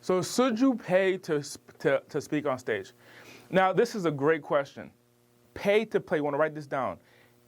So should you pay to speak on stage? Now, this is a great question. Pay to play. You want to write this down.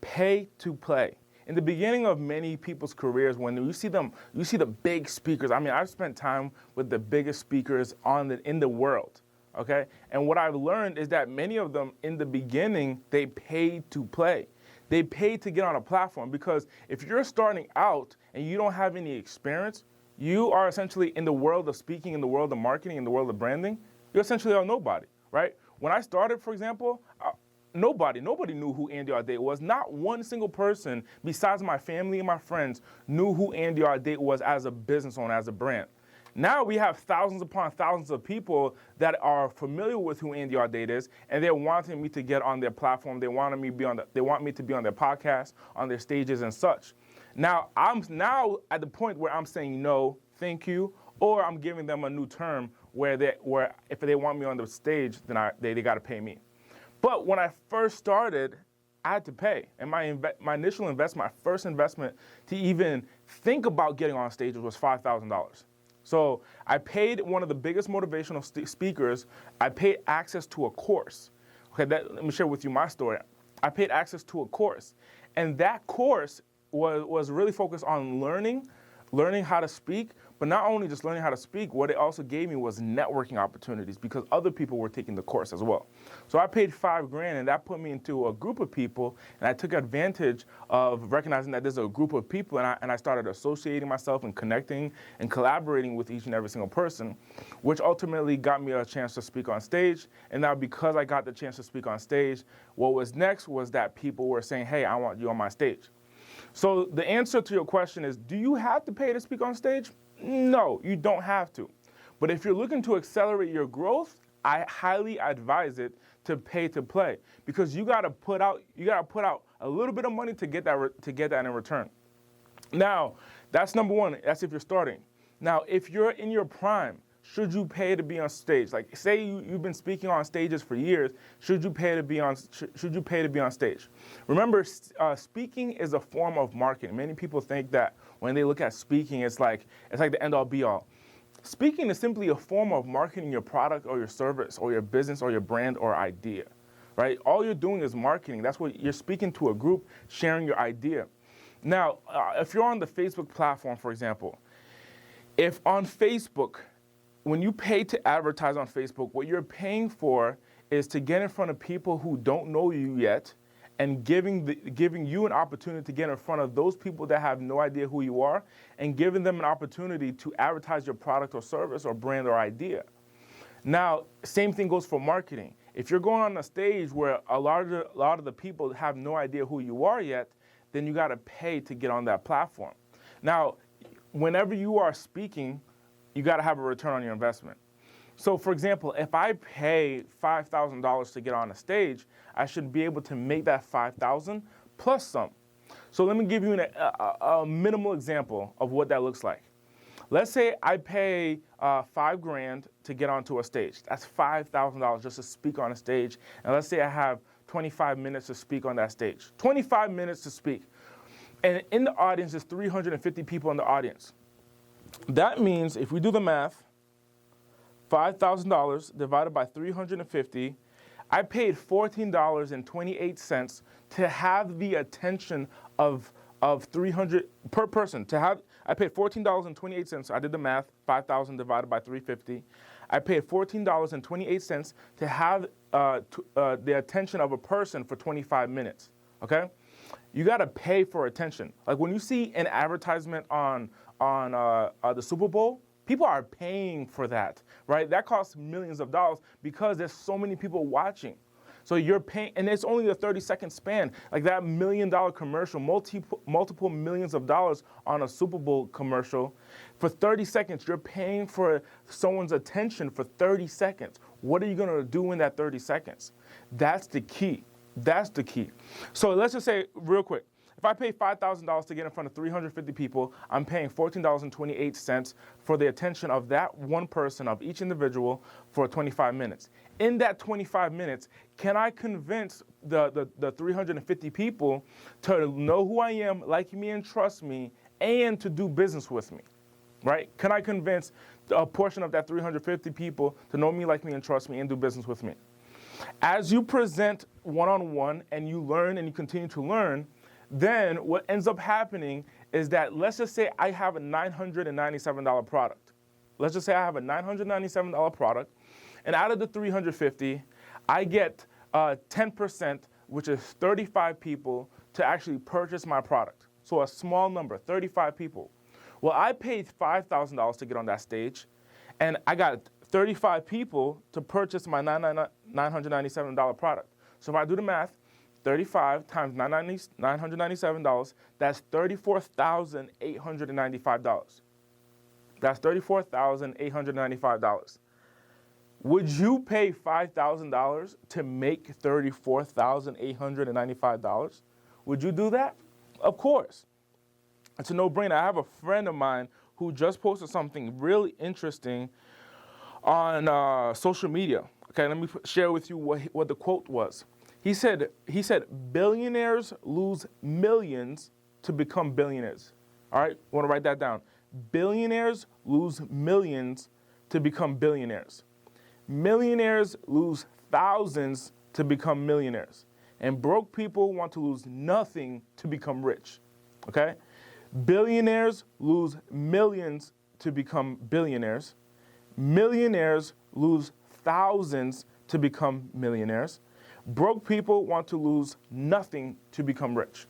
Pay to play. In the beginning of many people's careers, when you see them, you see the big speakers. I mean, I've spent time with the biggest speakers in the world, okay? And what I've learned is that many of them, in the beginning, they paid to play. They paid to get on a platform, because if you're starting out and you don't have any experience, you are essentially in the world of speaking, in the world of marketing, in the world of branding, you're essentially a nobody, right? When I started, for example, nobody knew who Andy Audate was. Not one single person besides my family and my friends knew who Andy Audate was as a business owner, as a brand. Now we have thousands upon thousands of people that are familiar with who Andy Audate is, and they're wanting me to get on their platform. They want me to be on their podcast, on their stages and such. Now I'm at the point where I'm saying no, thank you, or I'm giving them a new term where if they want me on the stage, then they got to pay me. But when I first started, I had to pay. And my initial investment, my first investment to even think about getting on stage was $5,000. So I paid one of the biggest motivational speakers. I paid access to a course. Okay, let me share with you my story. I paid access to a course. And that course was really focused on learning how to speak, but not only just learning how to speak, what it also gave me was networking opportunities, because other people were taking the course as well. So I paid $5,000, and that put me into a group of people, and I took advantage of recognizing that there's a group of people, and I started associating myself and connecting and collaborating with each and every single person, which ultimately got me a chance to speak on stage. And now, because I got the chance to speak on stage, what was next was that people were saying, hey, I want you on my stage. So the answer to your question is, do you have to pay to speak on stage? No, you don't have to. But if you're looking to accelerate your growth, I highly advise it to pay to play, because you got to put out a little bit of money to get that in return. Now, that's number one. That's if you're starting. Now, if you're in your prime, should you pay to be on stage? Like, say you've been speaking on stages for years, should you pay to be on stage? Remember, speaking is a form of marketing. Many people think that when they look at speaking, it's like the end all be all. Speaking is simply a form of marketing your product or your service or your business or your brand or idea, right? All you're doing is marketing. That's what you're speaking to a group, sharing your idea. Now, if you're on the Facebook platform, for example, if on Facebook, when you pay to advertise on Facebook, what you're paying for is to get in front of people who don't know you yet, and giving you an opportunity to get in front of those people that have no idea who you are, and giving them an opportunity to advertise your product or service or brand or idea. Now, same thing goes for marketing. If you're going on a stage where a lot of the people have no idea who you are yet, then you got to pay to get on that platform. Now, whenever you are speaking, you got to have a return on your investment. So, for example, if I pay $5,000 to get on a stage, I should be able to make that $5,000 plus some. So let me give you a minimal example of what that looks like. Let's say I pay $5,000 to get onto a stage. That's $5,000 just to speak on a stage. And let's say I have 25 minutes to speak on that stage. 25 minutes to speak. And in the audience, there's 350 people in the audience. That means, if we do the math, $5,000 divided by 350, I paid $14.28 to have the attention of 300 per person. I paid $14.28. I did the math. 5,000 divided by 350. I paid $14.28 to have the attention of a person for 25 minutes. Okay, you got to pay for attention. Like when you see an advertisement on the Super Bowl, people are paying for that, right? That costs millions of dollars because there's so many people watching. So you're paying, and it's only a 30-second span. Like that $1 million commercial, multiple millions of dollars on a Super Bowl commercial. For 30 seconds, you're paying for someone's attention for 30 seconds. What are you going to do in that 30 seconds? That's the key. That's the key. So let's just say real quick, if I pay $5,000 to get in front of 350 people, I'm paying $14.28 for the attention of that one person, of each individual, for 25 minutes. In that 25 minutes, can I convince the 350 people to know who I am, like me, and trust me, and to do business with me? Right? Can I convince a portion of that 350 people to know me, like me, and trust me, and do business with me. As you present one-on-one and you learn and you continue to learn, then what ends up happening is that, let's just say I have a $997 product. Let's just say I have a $997 product, and out of the 350, I get 10%, which is 35 people, to actually purchase my product. So a small number, 35 people. Well, I paid $5,000 to get on that stage, and I got 35 people to purchase my $997 product. So if I do the math, 35 times $997, that's $34,895. That's $34,895. Would you pay $5,000 to make $34,895? Would you do that? Of course. It's a no-brainer. I have a friend of mine who just posted something really interesting on social media. Okay, let me share with you what the quote was. He said, billionaires lose millions to become billionaires. All right, I want to write that down. Billionaires lose millions to become billionaires. Millionaires lose thousands to become millionaires. And broke people want to lose nothing to become rich. Okay? Billionaires lose millions to become billionaires. Millionaires lose thousands to become millionaires. Broke people want to lose nothing to become rich.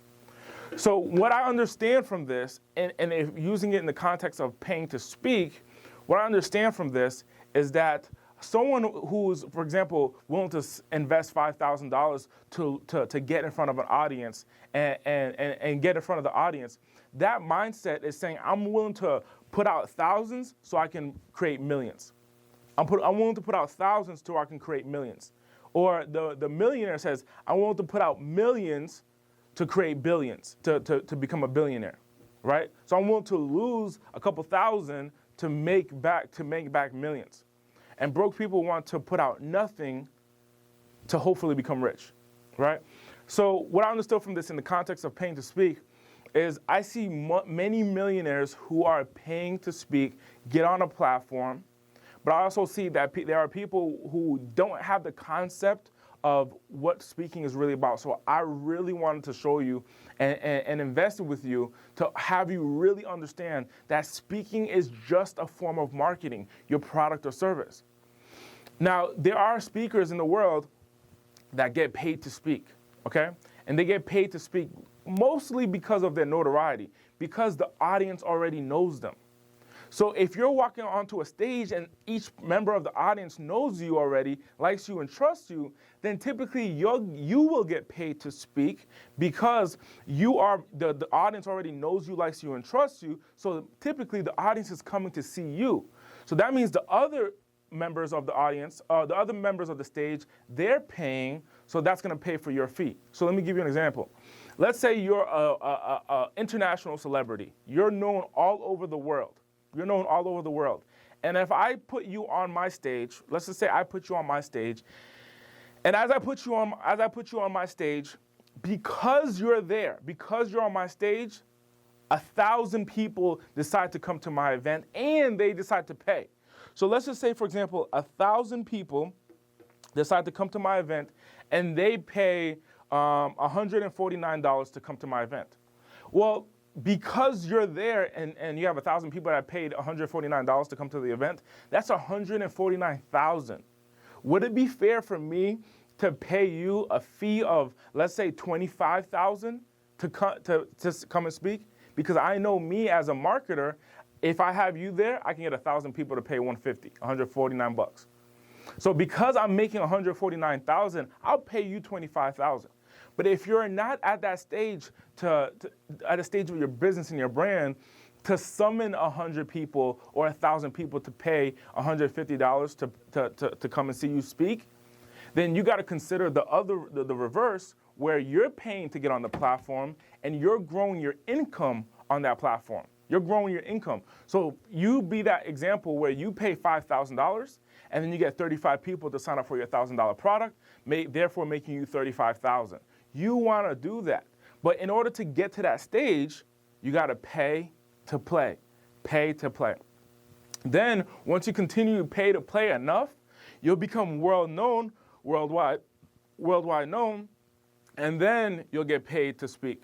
So what I understand from this, and if using it in the context of paying to speak, what I understand from this is that someone who's, for example, willing to invest $5,000 to get in front of an audience and get in front of the audience, that mindset is saying, I'm willing to put out thousands so I can create millions. I'm willing to put out thousands so I can create millions. Or the millionaire says, I'm willing to put out millions to create billions, to become a billionaire, right? So I'm willing to lose a couple thousand to make back millions. And broke people want to put out nothing to hopefully become rich, right? So what I understood from this in the context of paying to speak is I see many millionaires who are paying to speak get on a platform, but I also see that there are people who don't have the concept of what speaking is really about. So I really wanted to show you and invest with you to have you really understand that speaking is just a form of marketing your product or service. Now, there are speakers in the world that get paid to speak, okay? And they get paid to speak mostly because of their notoriety, because the audience already knows them. So if you're walking onto a stage and each member of the audience knows you already, likes you, and trusts you, then typically you will get paid to speak because the audience already knows you, likes you, and trusts you. So typically the audience is coming to see you. So that means the other members of the audience, the other members of the stage, they're paying, so that's going to pay for your fee. So let me give you an example. Let's say you're a international celebrity. You're known all over the world. You're known all over the world. And if I put you on my stage, let's just say I put you on my stage, and as I put you on my stage, because you're there, because you're on my stage, 1,000 people decide to come to my event and they decide to pay. So let's just say, for example, 1,000 people decide to come to my event and they pay $149 to come to my event. Well, because you're there and you have 1,000 people that paid $149 to come to the event, that's $149,000. Would it be fair for me to pay you a fee of, let's say, $25,000 to come and speak? Because I know me as a marketer, if I have you there, I can get 1,000 people to pay $149. So because I'm making $149,000, I'll pay you $25,000. But if you're not at that stage, at a stage of your business and your brand, to summon 100 people or 1,000 people to pay $150 to come and see you speak, then you got to consider the reverse, where you're paying to get on the platform and you're growing your income on that platform. You're growing your income. So you be that example where you pay $5,000 and then you get 35 people to sign up for your $1,000 product, therefore making you $35,000. You want to do that. But in order to get to that stage, you got to pay to play. Pay to play. Then once you continue to pay to play enough, you'll become worldwide known, and then you'll get paid to speak.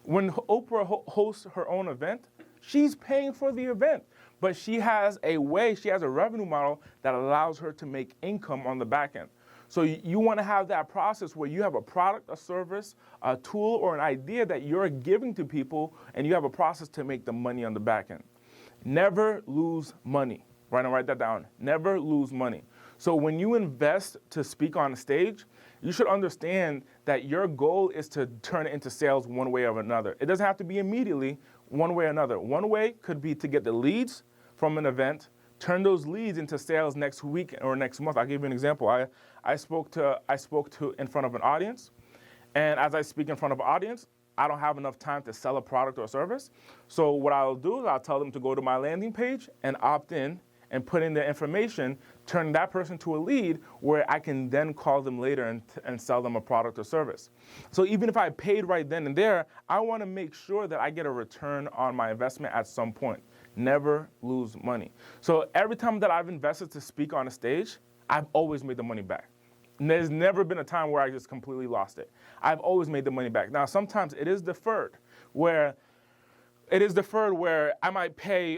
When Oprah hosts her own event, she's paying for the event, but she has a revenue model that allows her to make income on the back end. So you want to have that process where you have a product, a service, a tool, or an idea that you're giving to people, and you have a process to make the money on the back end. Never lose money. Write that down. Never lose money. So when you invest to speak on a stage, you should understand that your goal is to turn it into sales one way or another. It doesn't have to be immediately, one way or another. One way could be to get the leads from an event, turn those leads into sales next week or next month. I'll give you an example. I spoke to in front of an audience, and as I speak in front of an audience, I don't have enough time to sell a product or service. So what I'll do is I'll tell them to go to my landing page and opt in and put in their information, turn that person to a lead where I can then call them later and sell them a product or service. So even if I paid right then and there, I want to make sure that I get a return on my investment at some point. Never lose money. So every time that I've invested to speak on a stage, I've always made the money back. And there's never been a time where I just completely lost it. I've always made the money back. Now, sometimes it is deferred, where I might pay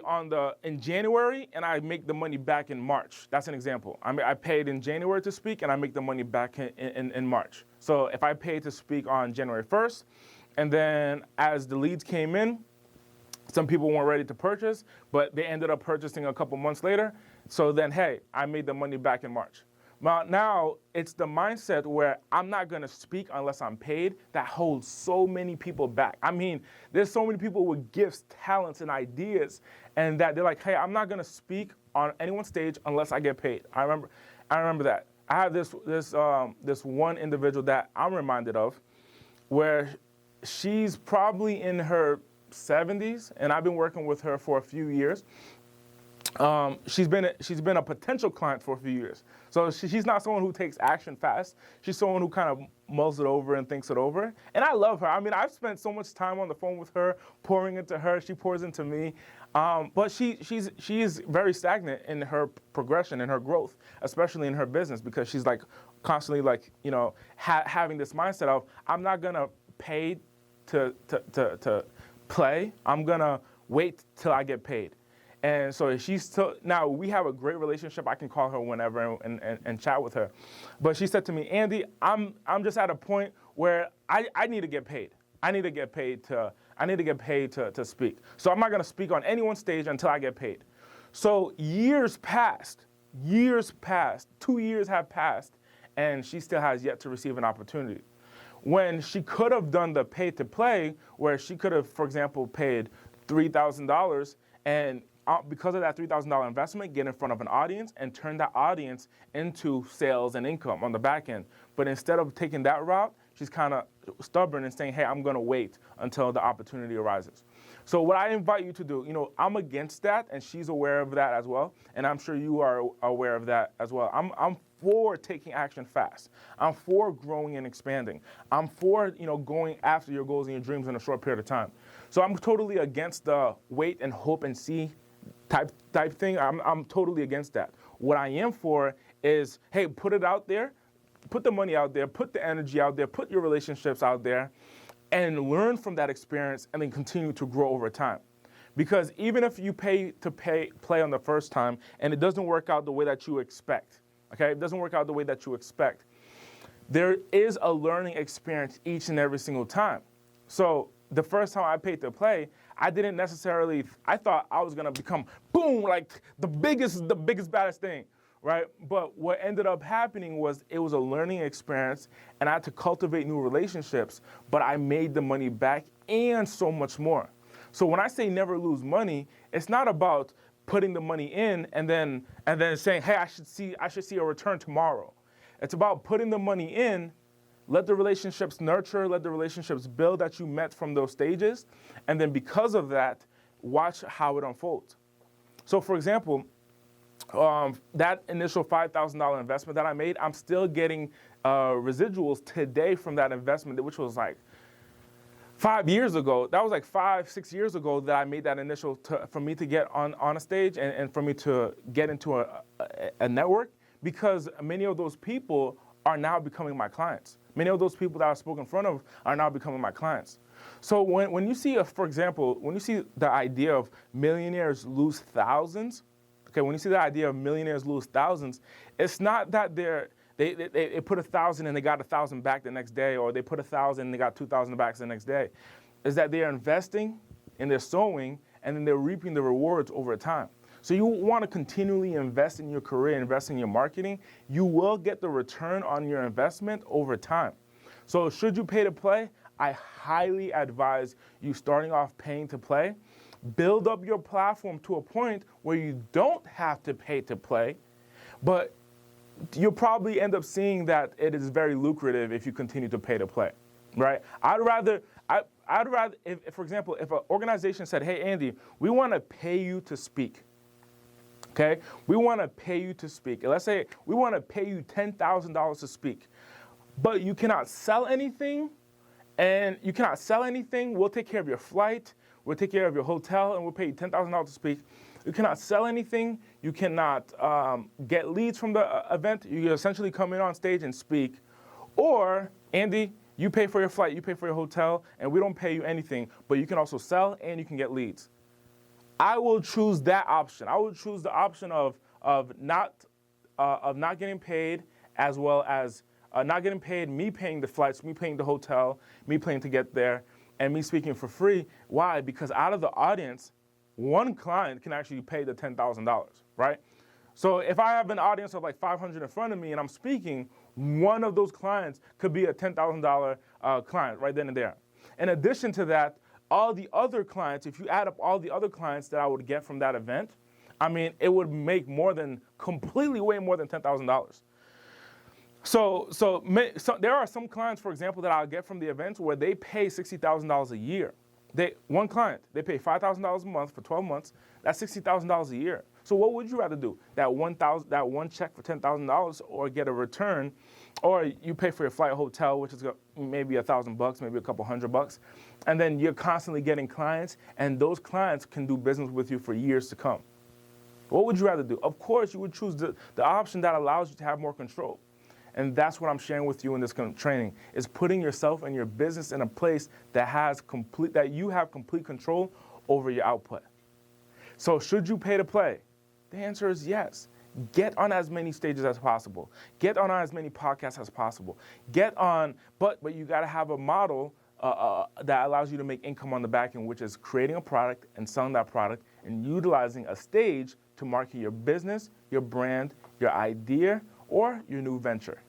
in January and I make the money back in March. That's an example. I paid in January to speak and I make the money back in March. So if I paid to speak on January 1st, and then as the leads came in, some people weren't ready to purchase, but they ended up purchasing a couple months later. So then, hey, I made the money back in March. Now, it's the mindset where I'm not going to speak unless I'm paid that holds so many people back. I mean, there's so many people with gifts, talents, and ideas, and that they're like, hey, I'm not going to speak on anyone's stage unless I get paid. I remember that. I have this one individual that I'm reminded of where she's probably in her 70s, and I've been working with her for a few years. She's been a potential client for a few years. So she's not someone who takes action fast. She's someone who kind of mulls it over and thinks it over. And I love her. I mean, I've spent so much time on the phone with her, pouring into her. She pours into me. But she is very stagnant in her progression and her growth, especially in her business, because she's like constantly like, having this mindset of, I'm not going to pay to play. I'm going to wait till I get paid. And so now we have a great relationship. I can call her whenever and chat with her. But she said to me, Andy, I'm just at a point where I need to get paid. I need to get paid to speak. So I'm not going to speak on anyone's stage until I get paid. So years passed, 2 years have passed, and she still has yet to receive an opportunity. When she could have done the pay to play, where she could have, for example, paid $3,000 and because of that $3,000 investment, get in front of an audience and turn that audience into sales and income on the back end. But instead of taking that route, she's kind of stubborn and saying, hey, I'm going to wait until the opportunity arises. So what I invite you to do, I'm against that, and she's aware of that as well, and I'm sure you are aware of that as well. I'm for taking action fast. I'm for growing and expanding. I'm for, going after your goals and your dreams in a short period of time. So I'm totally against the wait and hope and see type thing. I'm totally against that. What I am for is, hey, put it out there, put the money out there, put the energy out there, put your relationships out there, and learn from that experience, and then continue to grow over time. Because even if you play on the first time and it doesn't work out the way that you expect, okay, it doesn't work out the way that you expect, there is a learning experience each and every single time. So the first time I paid to play, I thought I was gonna become boom, like the biggest, baddest thing, right? But what ended up happening was it was a learning experience, and I had to cultivate new relationships, but I made the money back and so much more. So when I say never lose money, it's not about putting the money in and then saying, hey, I should see a return tomorrow. It's about putting the money in, let the relationships nurture, let the relationships build that you met from those stages, and then because of that, watch how it unfolds. So for example, that initial $5,000 investment that I made, I'm still getting residuals today from that investment, which was like 5 years ago, that was like 5-6 years ago that I made that initial, for me to get on a stage and for me to get into a network, because many of those people are now becoming my clients. Many of those people that I spoke in front of are now becoming my clients. So when you see, for example, when you see the idea of millionaires lose thousands, okay, when you see the idea of millionaires lose thousands, it's not that they put 1,000 and they got 1,000 back the next day, or they put 1,000 and they got 2,000 back the next day. Is that they're investing and they're sowing, and then they're reaping the rewards over time. So you want to continually invest in your career, invest in your marketing. You will get the return on your investment over time. So should you pay to play? I highly advise you starting off paying to play. Build up your platform to a point where you don't have to pay to play, but you'll probably end up seeing that it is very lucrative if you continue to pay to play, right? I'd rather, if, for example, if an organization said, hey, Andy, we want to pay you to speak, okay? We want to pay you to speak. And let's say we want to pay you $10,000 to speak, but you cannot sell anything, we'll take care of your flight, we'll take care of your hotel, and we'll pay you $10,000 to speak. You cannot sell anything. You cannot get leads from the event. You essentially come in on stage and speak. Or, Andy, you pay for your flight, you pay for your hotel, and we don't pay you anything, but you can also sell and you can get leads. I will choose that option. I will choose the option of not getting paid, as well as not getting paid, me paying the flights, me paying the hotel, me paying to get there, and me speaking for free. Why? Because out of the audience, one client can actually pay the $10,000, right? So if I have an audience of like 500 in front of me and I'm speaking, one of those clients could be a $10,000 client right then and there. In addition to that, all the other clients, if you add up all the other clients that I would get from that event, I mean, it would make completely way more than $10,000. So there are some clients, for example, that I'll get from the events where they pay $60,000 a year. One client, they pay $5,000 a month for 12 months. That's $60,000 a year. So what would you rather do? That one check for $10,000, or get a return, or you pay for your flight, hotel, which is maybe $1,000, maybe a couple $100, and then you're constantly getting clients, and those clients can do business with you for years to come. What would you rather do? Of course, you would choose the option that allows you to have more control. And that's what I'm sharing with you in this training, is putting yourself and your business in a place that you have complete control over your output. So should you pay to play? The answer is yes. Get on as many stages as possible. Get on as many podcasts as possible. But you got to have a model that allows you to make income on the back end, which is creating a product and selling that product and utilizing a stage to market your business, your brand, your idea, or your new venture.